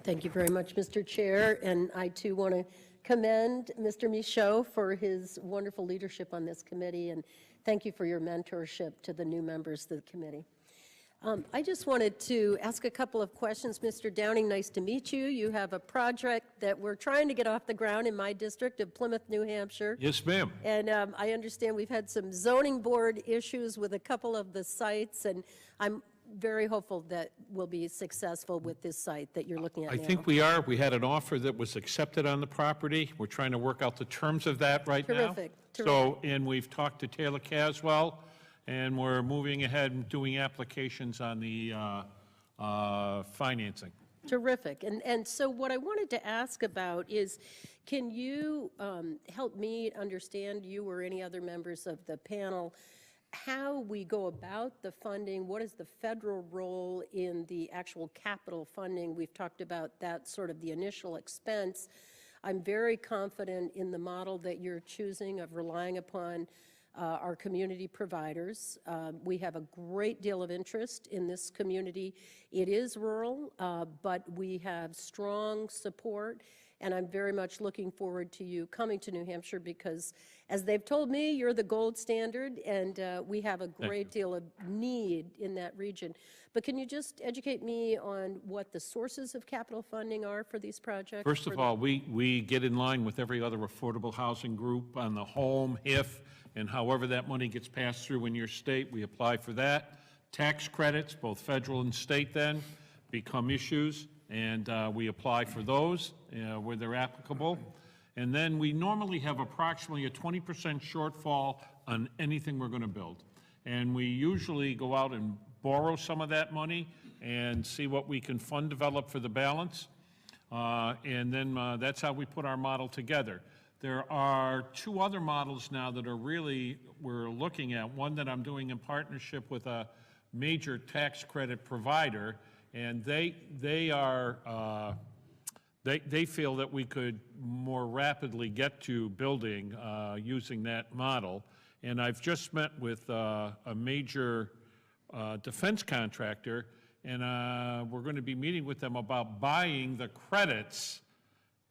Thank you very much, Mr. Chair, and I too want to commend Mr. Michaud for his wonderful leadership on this committee, and thank you for your mentorship to the new members of the committee. I just wanted to ask a couple of questions. Mr. Downing, nice to meet you. You have a project that we're trying to get off the ground in my district of Plymouth, New Hampshire. Yes, ma'am. And I understand we've had some zoning board issues with a couple of the sites, and I'm very hopeful that we'll be successful with this site that you're looking at I now. think we are. We had an offer that was accepted on the property. We're trying to work out the terms of that right now. Terrific. So, and we've talked to Taylor Caswell, and we're moving ahead and doing applications on the financing. Terrific. And so what I wanted to ask about is, can you help me understand, you or any other members of the panel, how we go about the funding? What is the federal role in the actual capital funding? We've talked about that sort of the initial expense. I'm very confident in the model that you're choosing of relying upon our community providers. We have a great deal of interest in this community. It is rural, but we have strong support, and I'm very much looking forward to you coming to New Hampshire because, as they've told me, you're the gold standard, and we have a great deal of need in that region. But can you just educate me on what the sources of capital funding are for these projects? First of all, we get in line with every other affordable housing group on the home, HIF, and however that money gets passed through in your state, we apply for that. Tax credits, both federal and state then, become issues, and we apply for those where they're applicable. And then we normally have approximately a 20% shortfall on anything we're going to build. And we usually go out and borrow some of that money and see what we can fund develop for the balance. And then that's how we put our model together. There are two other models now that are really, we're looking at. One that I'm doing in partnership with a major tax credit provider, and they feel that we could more rapidly get to building using that model. And I've just met with a major defense contractor, and we're going to be meeting with them about buying the credits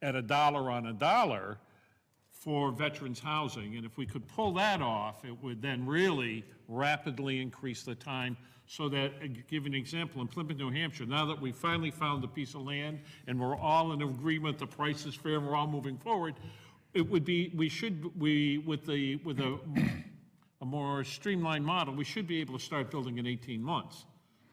at $1 on $1 for veterans housing. And if we could pull that off, it would then really rapidly increase the time so that, give an example, in Plymouth, New Hampshire, now that we finally found a piece of land and we're all in agreement, the price is fair, and we're all moving forward, it would be, with a more streamlined model, we should be able to start building in 18 months.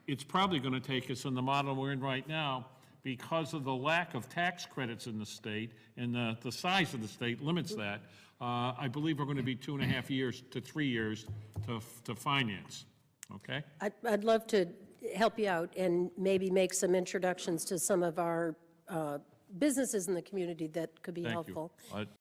It's probably going to take us in the model we're in right now, because of the lack of tax credits in the state and the size of the state limits that, I believe we're going to be 2.5 years to 3 years to finance, okay? I'd love to help you out and maybe make some introductions to some of our businesses in the community that could be helpful.